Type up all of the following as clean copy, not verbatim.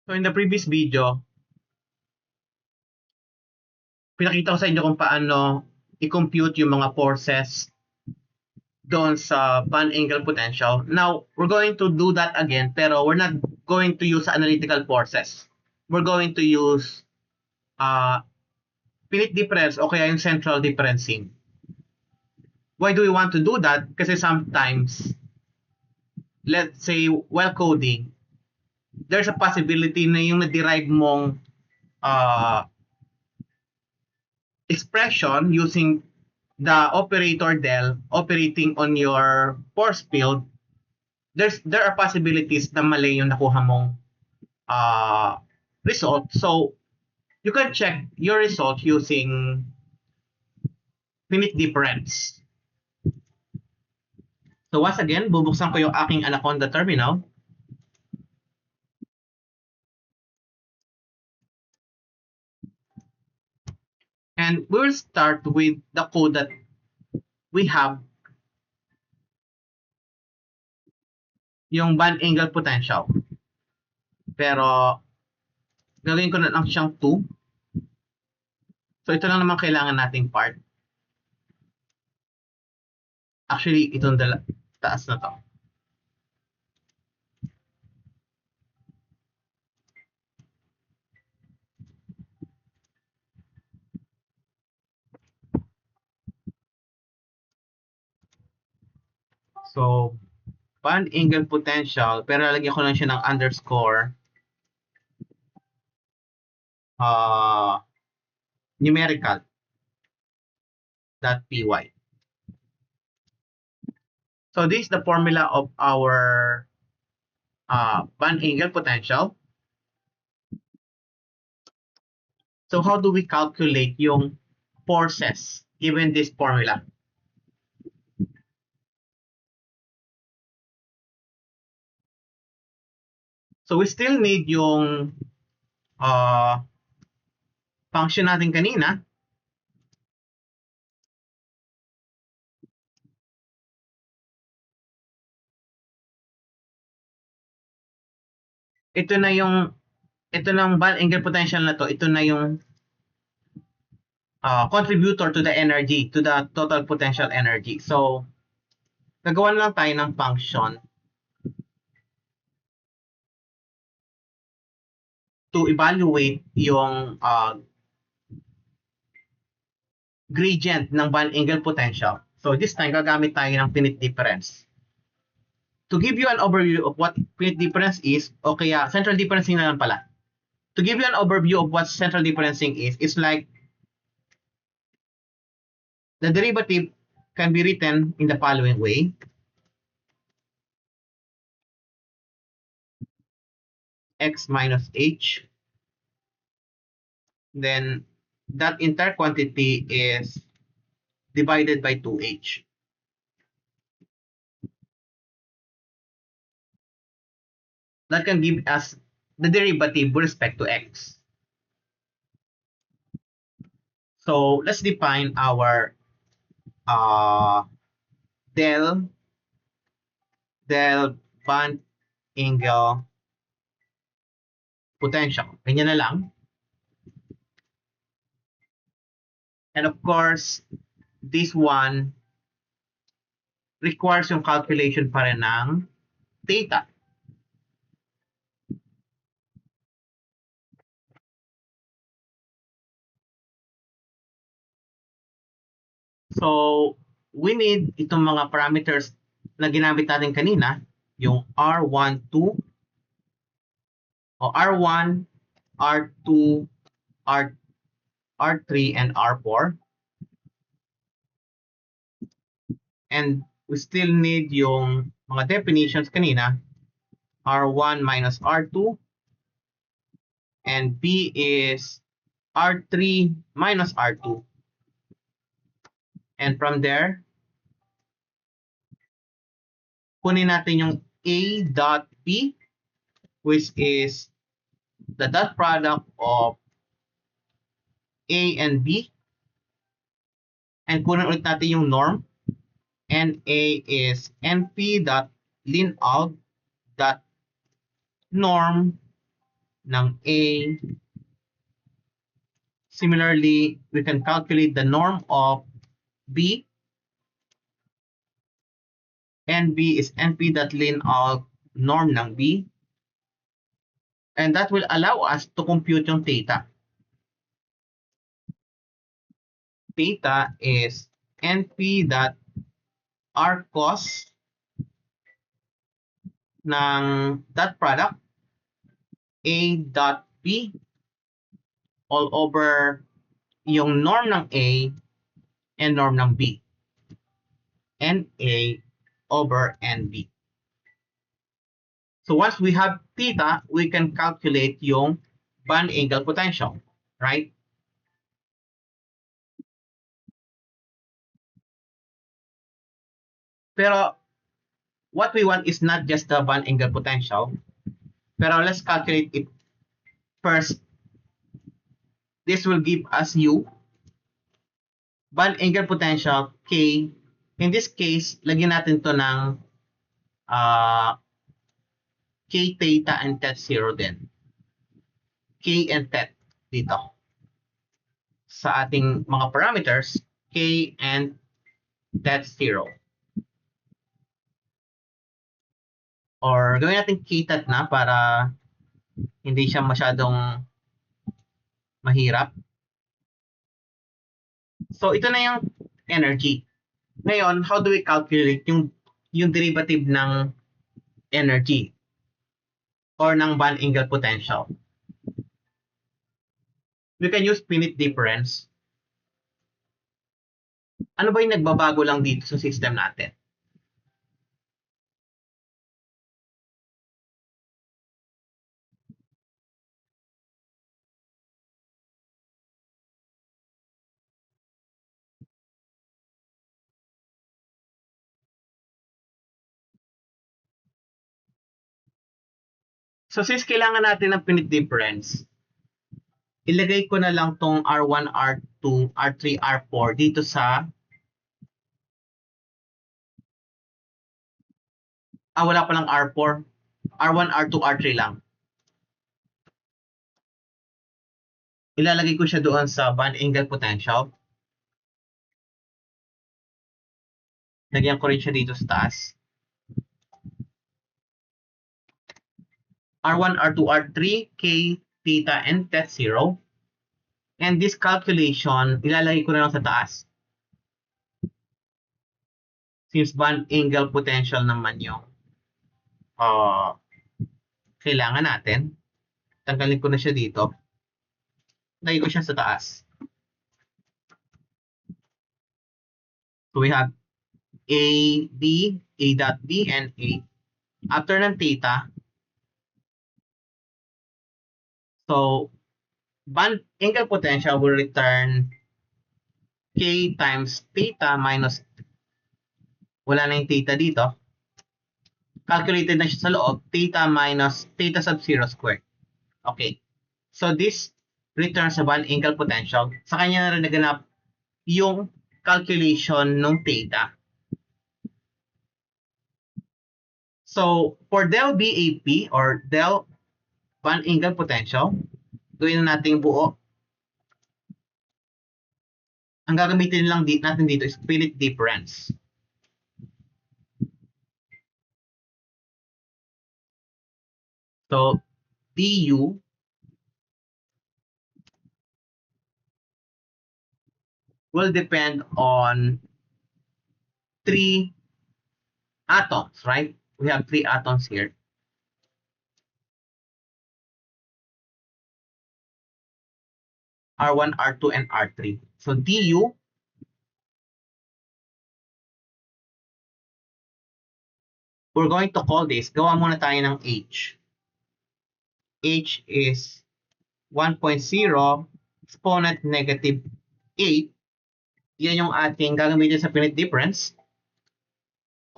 So in the previous video, pinakita ko sa inyo kung paano i-compute yung mga forces doon sa band angle potential. Now, we're going to do that again, pero we're not going to use analytical forces. We're going to use finite difference o kaya yung central differencing. Why do we want to do that? Kasi sometimes, let's say, while coding, there's a possibility na yung na-derive mong expression using the operator del operating on your force field, there are possibilities na mali yung nakuha mong result. So you can check your result using finite difference. So once again, bubuksan ko yung aking Anaconda terminal. And we'll start with the code that we have, yung band angle potential. Pero gagawin ko na lang siyang 2. So ito lang naman kailangan nating part. Actually, itong taas na to. So, band angle potential, pero lalagyan ko lang siya ng underscore numerical .py. So this is the formula of our band angle potential. So how do we calculate yung forces given this formula? So we still need yung function natin kanina. Ito ng band angle potential na to, ito na yung contributor to the energy, to the total potential energy. So, gagawa lang tayo ng function to evaluate yung gradient ng band angle potential. So this time, gagamit tayo ng finite difference. To give you an overview of what finite difference is, o kaya central differencing na lang pala. To give you an overview of what central differencing is, it's like the derivative can be written in the following way. X minus h. Then that entire quantity is divided by 2h. That can give us the derivative with respect to x. So let's define our del band angle potential. Ganyan na lang. And of course, this one requires yung calculation pa rin ng theta. So, we need itong mga parameters na ginamit natin kanina, yung R1, 2, o R1, R2, R3, and R4. And we still need yung mga definitions kanina, R1 minus R2, and B is R3 minus R2. And from there, kunin natin yung A dot P, which is the dot product of A and B. And kunin ulit natin yung norm. NA is NP dot linout dot norm ng A. Similarly, we can calculate the norm of B. NB is NP.lin of norm ng B. And that will allow us to compute yung theta. Theta is NP.R cos ng dot product A dot B all over yung norm ng A and norm ng B. NA over NB. So once we have theta, we can calculate yung band angle potential, right? Pero what we want is not just the band angle potential. Pero let's calculate it first. This will give us U. Band angle potential, K. In this case, lagyan natin to ng K theta and tet 0 din. K and tet dito. Sa ating mga parameters, K and tet 0. Or gawin natin K-tet na para hindi siya masyadong mahirap. So ito na yung energy. Ngayon, how do we calculate yung derivative ng energy or ng band angle potential? We can use finite difference. Ano ba yung nagbabago lang dito sa system natin? So since kailangan natin ng finite difference, ilagay ko na lang tong R1, R2, R3, R4 dito sa wala palang R4. R1, R2, R3 lang. Ilalagay ko siya doon sa band angle potential. Lagyan ko rin siya dito sa taas. R1, R2, R3, K, theta, and tet 0. And this calculation, ilalagay ko na lang sa taas. Since band angle potential naman yung kailangan natin, tanggalin ko na siya dito. Lagay ko siya sa taas. So we have A, B, A dot B, and A. After ng theta, so band angle potential will return K times theta minus, wala na yung theta dito. Calculated na siya sa loob, theta minus theta sub 0 squared. Okay. So this returns sa band angle potential. Sa kanya na rin naganap yung calculation ng theta. So for del BAP or del band angle potential, gawin na natin buo. Ang gagamitin lang natin dito is finite difference. So du will depend on 3 atoms, right? We have 3 atoms here. R1, R2, and R3. So du, we're going to call this, gawa muna tayo ng H. H is 1.0 exponent negative 8. Yan yung ating gagamitin sa finite difference.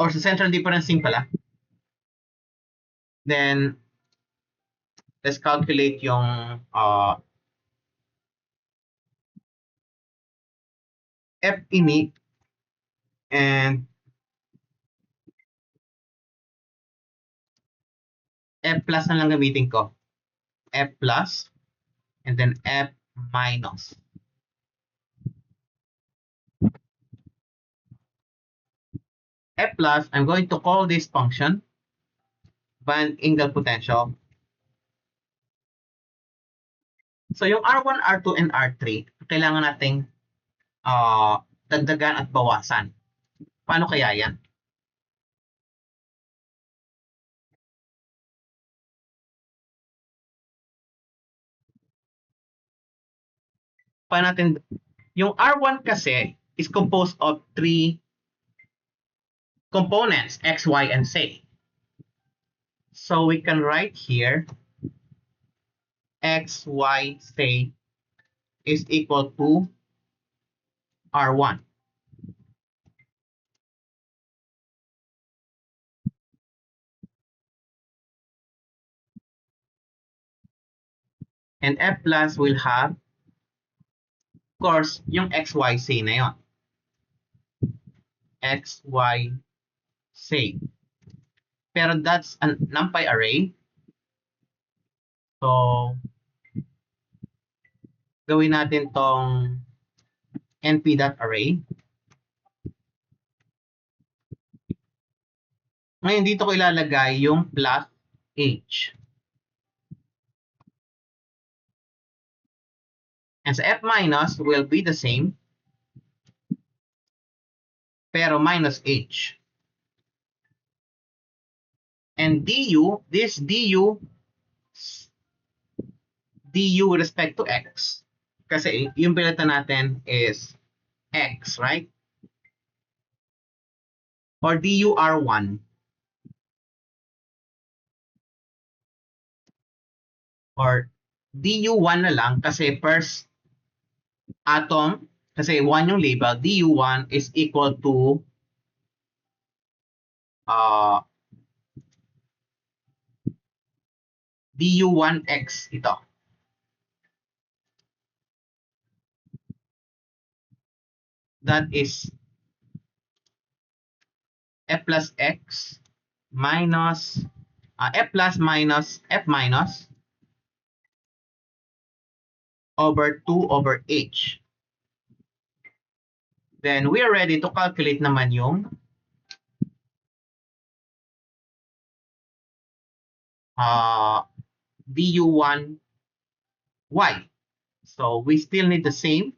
Or sa central differencing pala. Then, let's calculate yung F ini and F plus na lang gamitin ko. F plus, and then F minus. F plus, I'm going to call this function band angle potential. So yung R1, R2, and R3, kailangan nating dagdagan at bawasan. Paano kaya yan? Paano natin, yung R1 kasi is composed of three components, X, Y, and Z. So we can write here X, Y, Z is equal to R1. And F plus will have, of course, yung X, Y, Z na yun. X, Y, Z. Pero that's a NumPy array. So, gawin natin tong np.array. Ngayon, dito ko ilalagay yung plus h. And sa f minus will be the same, pero minus h. And du, this du with respect to x. Kasi yung pinalitan natin is x, right? Or du r1. Or du1 na lang kasi first atom, kasi 1 yung label, du1 is equal to du1x ito. That is f plus x minus f plus minus f minus over 2 over h. Then we are ready to calculate naman yung du1y. So we still need the same.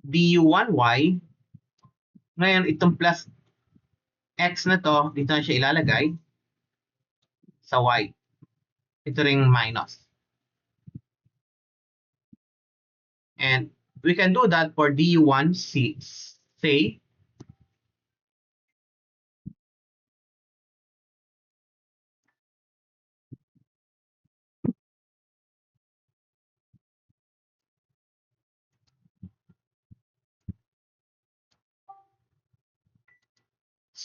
du1y. Ngayon, itong plus x na to, dito na siya ilalagay sa y. Ito ring minus. And we can do that for du1c, say,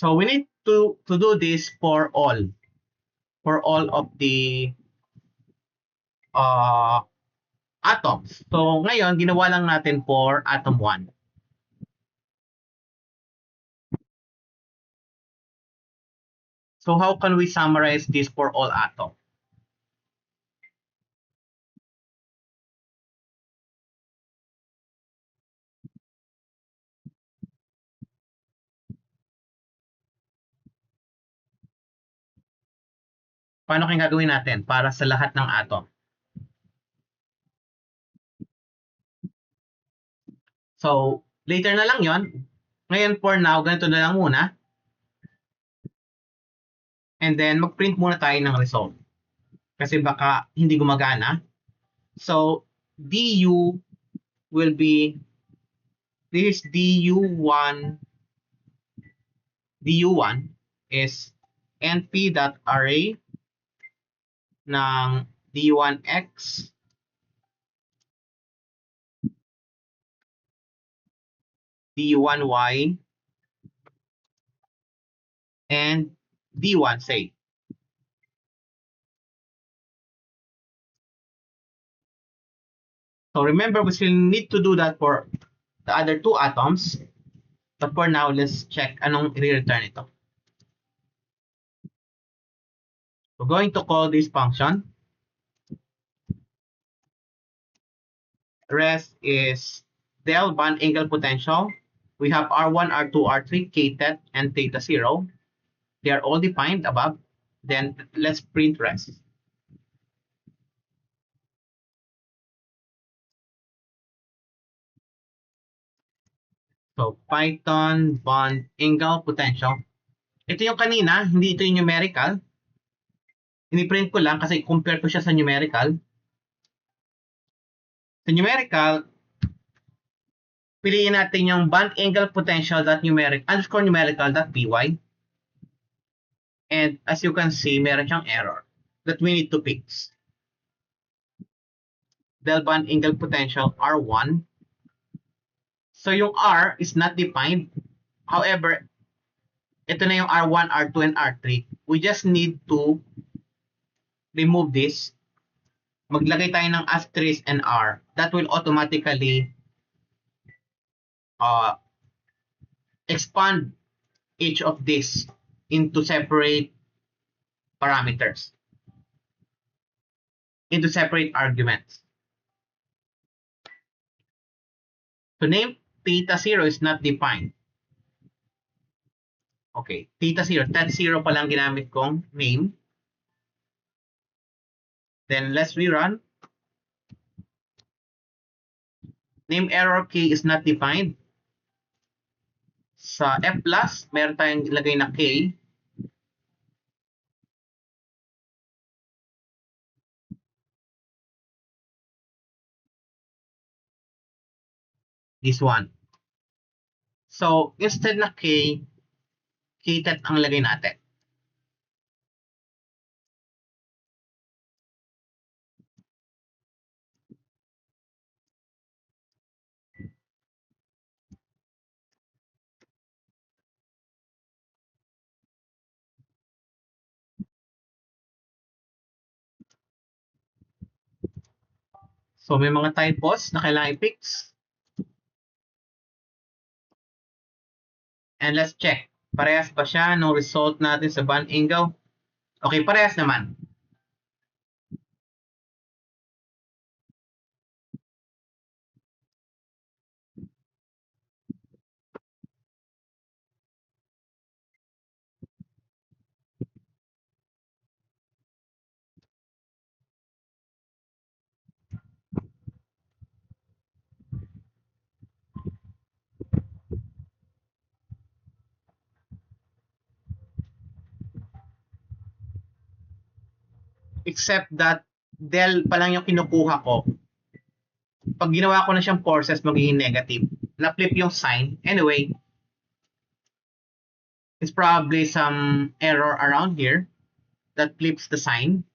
so we need to do this for all of the atoms. So ngayon, ginawa lang natin for atom 1. So how can we summarize this for all atoms? Paano kayong gagawin natin para sa lahat ng atom? So, later na lang yon. Ngayon, for now, ganito na lang muna. And then, mag-print muna tayo ng result. Kasi baka hindi gumagana. So, du will be, this du1 is np.array ng du1x du1y and d1 say. So remember, we still need to do that for the other two atoms. But for now, let's check anong i-return ito. We're going to call this function. Rest is del bond angle potential. We have R1, R2, R3, Ktet, and theta 0. They are all defined above. Then let's print rest. So Python bond angle potential. Ito yung kanina, hindi ito yung numerical. Ini-print ko lang kasi compare ko siya sa numerical. Sa numerical, piliin natin yung bond angle potential .numeric underscore numerical.py. And as you can see, meron siyang error that we need to fix. Del bond angle potential R1. So yung R is not defined. However, ito na yung R1, R2, and R3. We just need to remove this. Maglagay tayo ng asterisk and R. That will automatically expand each of these into separate parameters, into separate arguments. So name theta 0 is not defined. Okay, theta 0. That 0 pa lang ginamit kong name. Then let's rerun. Name error k is not defined. Sa F+, meron tayong ilagay na k. This one. So, instead na k, ktet ang lagay natin. So, may mga typos na kailangan i-fix. And let's check. Parehas ba siya ng result natin sa bond angle? Okay, parehas naman. Except that del pa lang yung kinukuha ko. Pag ginawa ko na siyang forces, magiging negative. Na-flip yung sign. Anyway, it's probably some error around here that flips the sign.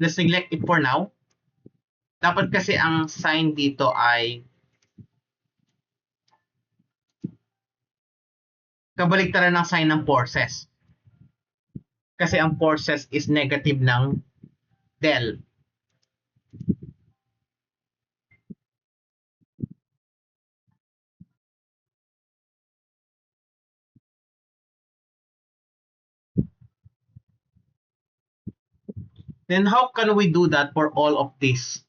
Let's neglect it for now. Dapat kasi ang sign dito ay kabaliktaran ng sign ng forces. Kasi ang forces is negative ng del. Then how can we do that for all of this?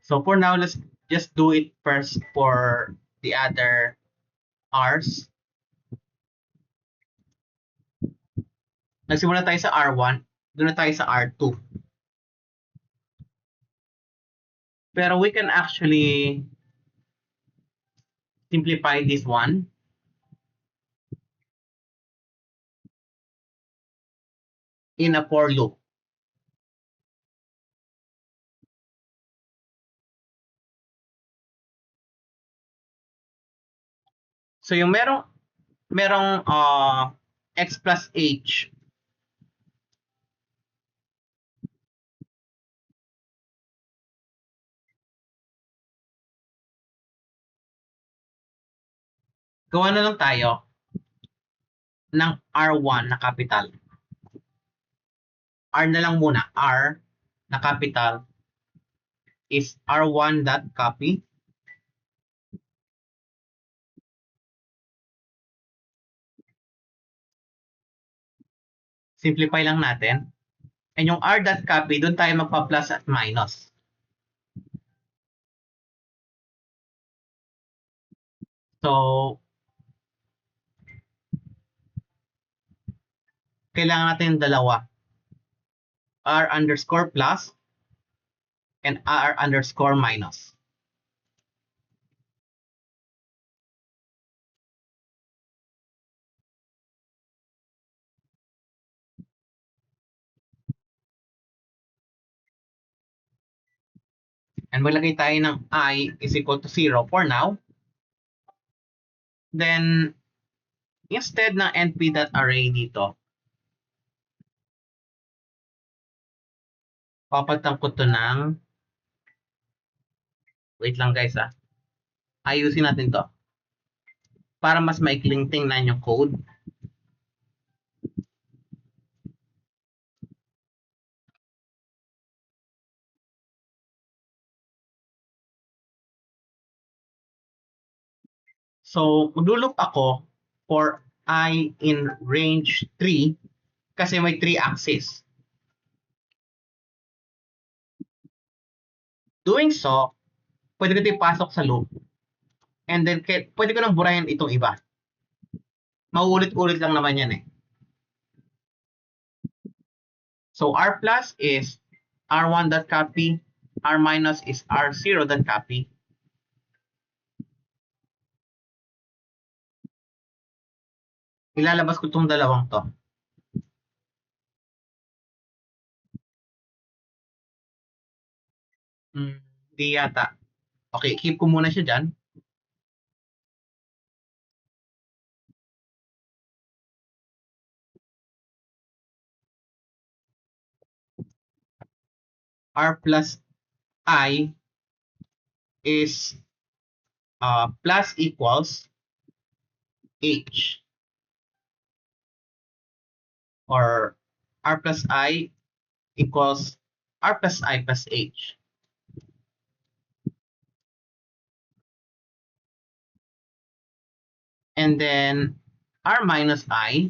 So for now, let's just do it first for the other R's. Nagsimula tayo sa R1, doon na tayo sa R2. Pero we can actually simplify this one. In a for loop. So yung merong x plus h. Gawa na lang tayo ng R1 na capital. R na lang muna. R na capital is R1 dot copy. Simplify lang natin. And yung R dot copy, doon tayo magpa-plus at minus. So, kailangan natin yung dalawa. R underscore plus and R underscore minus. And maglagay tayo ng I is equal to 0 for now. Then, instead ng np.array dito, papalitan ko to ng, wait lang guys ayusin natin to para mas maikling tingnan yung code. So, magluloop ako for I in range 3 kasi may 3 axis. Doing so, pwede ko ito ipasok sa loop. And then, pwede ko nang burahin itong iba. Mauulit-ulit lang naman yan eh. So, R plus is R1.copy, R minus is R0.copy. Ilalabas ko itong dalawang to. Di yata. Okay, keep ko muna siya dyan. R plus I is plus equals H. Or R plus I equals R plus I plus H. And then R minus I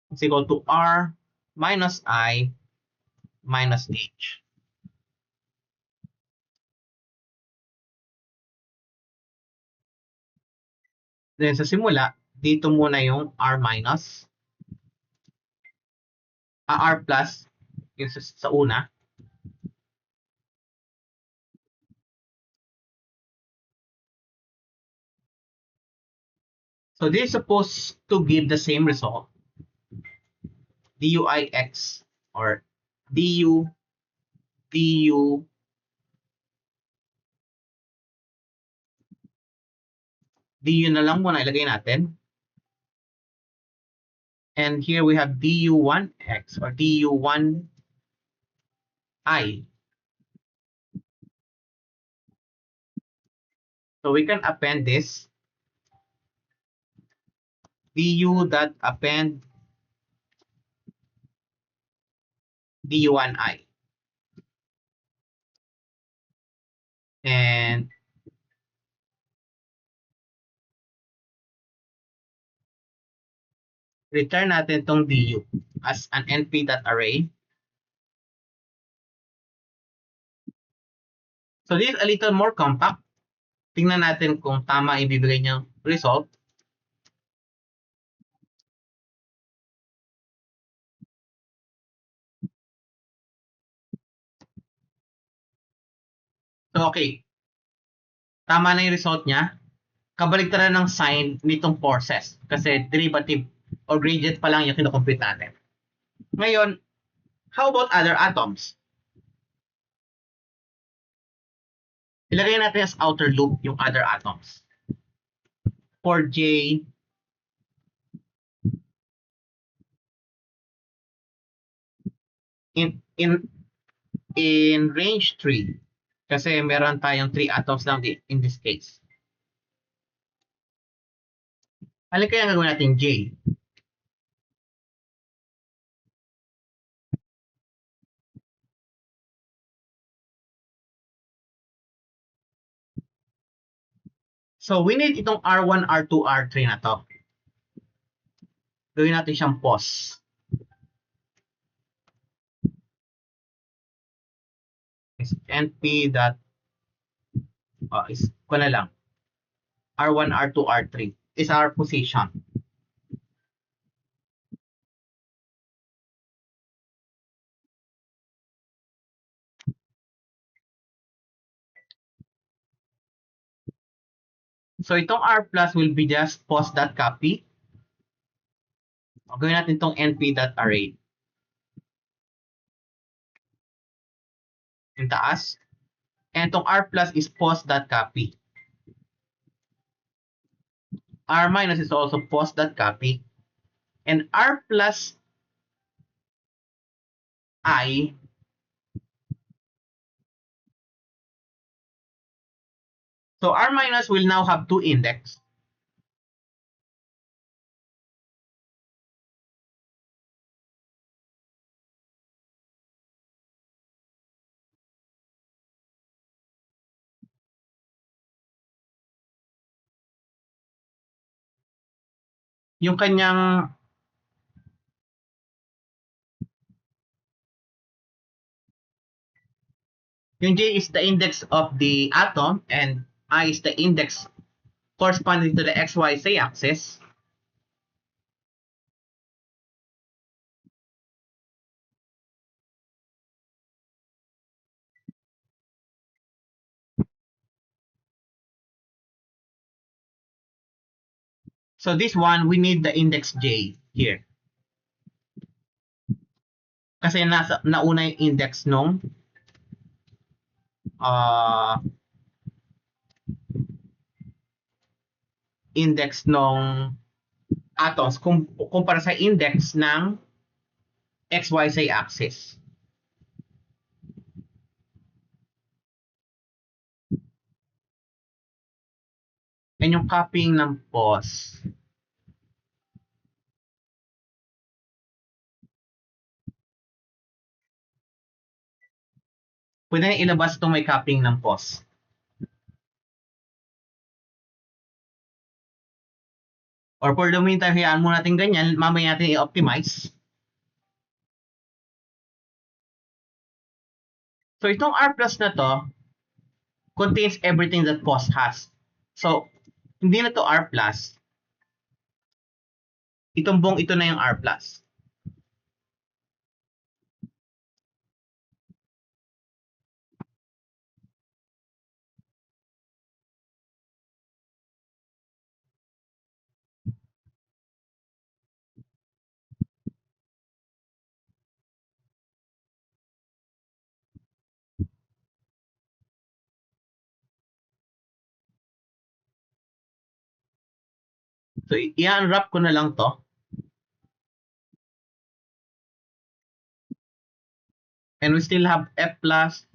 is equal to R minus I minus H. Then sa simula, dito muna yung R minus. R plus yung sa una. So this is supposed to give the same result. DUIX or DU DU DU na lang muna ilagay natin. And here we have DU1X or DU1I. So we can append this. DU.append DU1I. And return natin tong du as an np.array. So this is a little more compact. Tingnan natin kung tama ibibigay niyang result. So okay, tama na yung result niya. Kabaligtaran ng sign nitong forces kasi derivative or gradient pa lang yung kinocompute natin. Ngayon, how about other atoms? Ilagay natin as outer loop yung other atoms. For J, in range 3, kasi meron tayong 3 atoms lang in this case. Alin kaya gagawin natin J? So we need itong R1, R2, R3 na to. Gawin natin siyang pos. Is np dot is ko na lang. R1, R2, R3 is our position. So itong R plus will be just pos.copy. Gawin natin itong np.array. Yung taas. And itong R plus is pos.copy. R minus is also pos.copy. And R plus I so R minus will now have 2 index. Yung kanyang yung J is the index of the atom and I is the index corresponding to the XYZ axis. So this one, we need the index J here. Kasi nauna yung index nung atoms kumpara sa index ng XYZ axis. And yung copying ng pos. Pwede na ilabas itong may copying ng pos. Or for the meantime, hayaan mo natin ganyan, mamaya natin i-optimize. So itong R plus na to contains everything that pos has. So, hindi na to R plus. Itong buong ito na yung R plus. So, i-unwrap ko na lang to. And we still have F plus.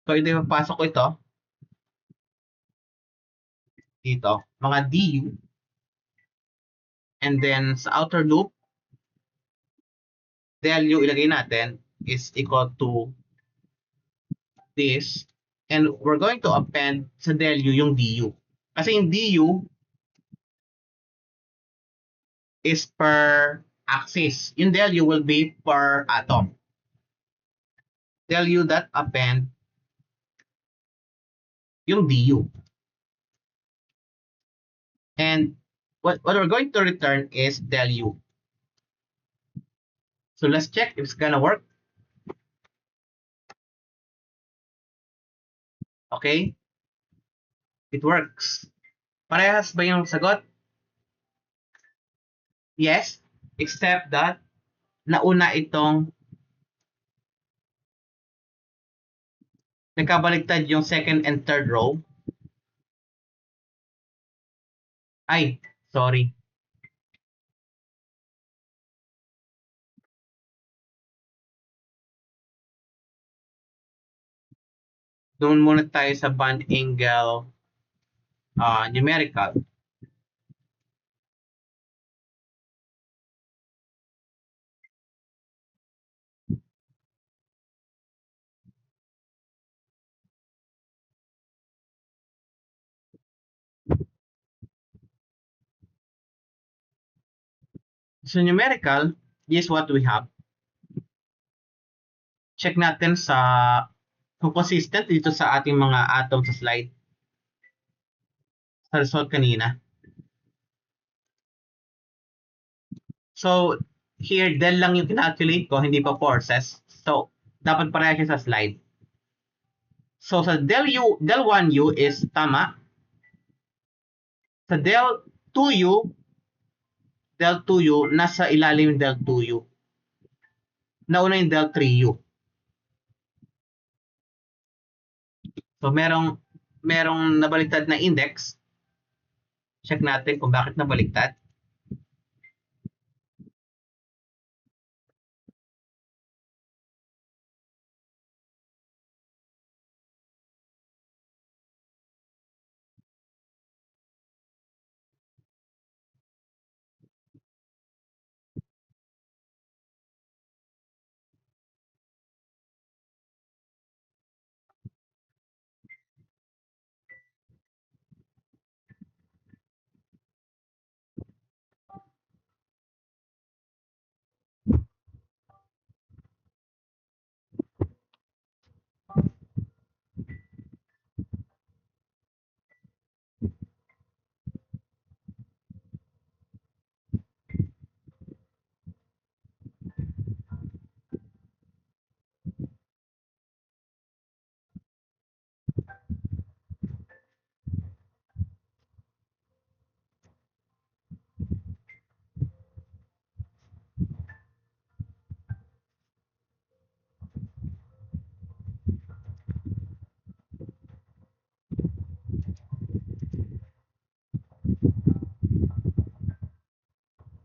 So, ito yung papasok ko ito. Dito. Mga DU. And then, sa outer loop, value ilagay natin is equal to this. And we're going to append sa del u yung du. Kasi yung du is per axis. Yung del u will be per atom. Del u that append yung du. And what we're going to return is del u. So let's check if it's gonna work. Okay? It works. Parehas ba yung sagot? Yes, except that nauna itong nagkabaligtad yung second and third row. Ay, sorry. Doon muna tayo sa bond angle numerical. So numerical, this is what we have. Check natin sa kung consistent dito sa ating mga atom sa slide. Sa result kanina. So, here, del lang yung kinalculate ko, hindi pa forces. So, dapat pareha siya sa slide. So, sa del 1u is tama. Sa del 2u, nasa ilalim yung del 2u. Nauna yung del 3u. So, merong nabaliktad na index. Check natin kung bakit nabaliktad.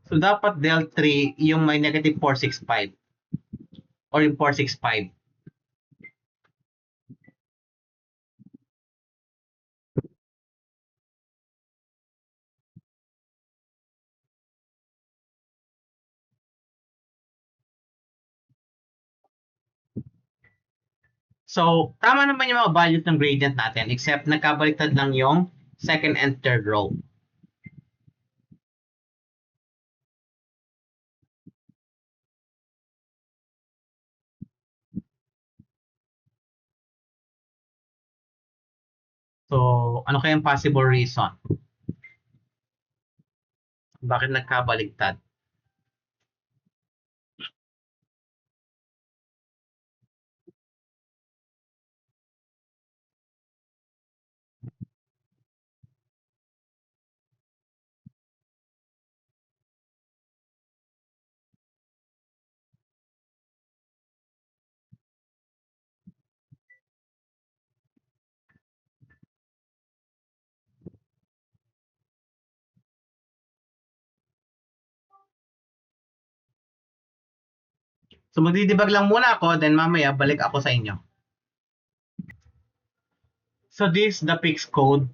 So, dapat del 3 yung may negative 465 or yung 465. So, tama naman yung mga values ng gradient natin except nagkabaliktad lang yung second and third row. So, ano kayang possible reason? Bakit nagkabaliktad? So, magdidebug lang muna ako, then mamaya balik ako sa inyo. So, this is the fixed code.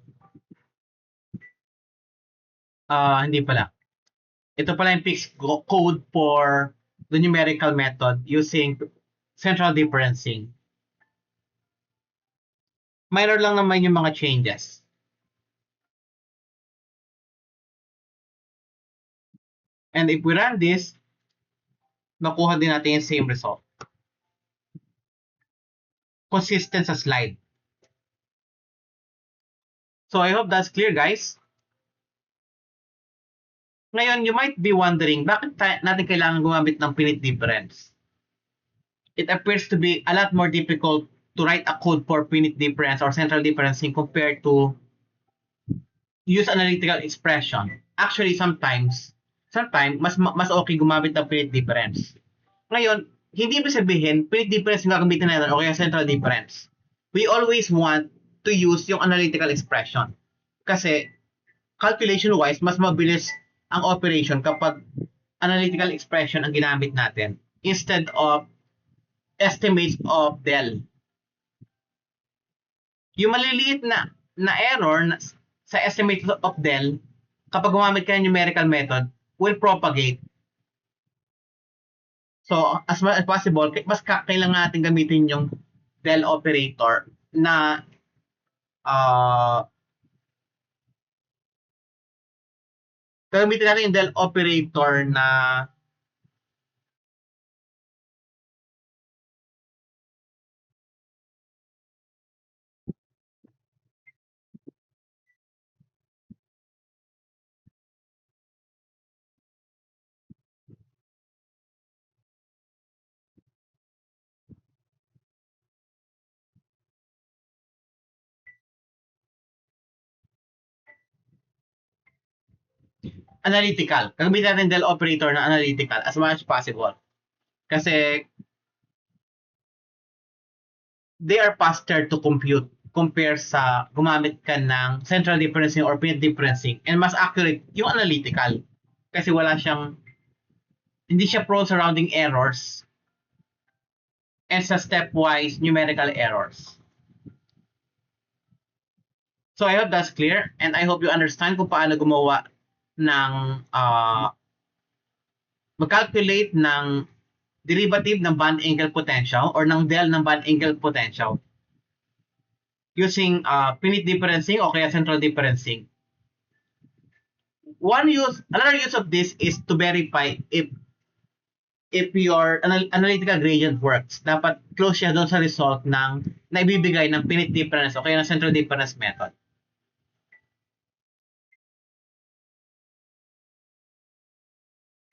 Hindi pala. Ito pala yung fixed code for the numerical method using central differencing. Minor lang naman yung mga changes. And if we run this, nakuha din natin yung same result. Consistent sa slide. So I hope that's clear, guys. Ngayon, you might be wondering, bakit natin kailangan gumamit ng finite difference? It appears to be a lot more difficult to write a code for finite difference or central differencing compared to use analytical expression. Actually, sometimes mas okay gumamit ng finite difference. Ngayon, hindi ibig sabihin finite difference yung gagamitin natin o kaya central difference. We always want to use yung analytical expression. Kasi calculation-wise, mas mabilis ang operation kapag analytical expression ang ginamit natin instead of estimates of del. Yung maliliit na error sa estimates of del, kapag gumamit ka ng numerical method, will propagate. So, as much as possible, mas kailangan natin gamitin yung del operator na gamitin natin yung del operator na analytical. Gamitin natin del operator na analytical as much as possible. Kasi they are faster to compute compare sa gumamit ka ng central differencing or finite differencing, and mas accurate yung analytical kasi hindi siya prone sa rounding errors and sa stepwise numerical errors. So I hope that's clear, and I hope you understand kung paano gumawa ng mag-calculate ng derivative ng band angle potential or ng del ng band angle potential using finite differencing o kaya central differencing. Another use of this is to verify if your analytical gradient works. Dapat close siya doon sa result ng naibibigay ng finite difference o kaya ng central difference method.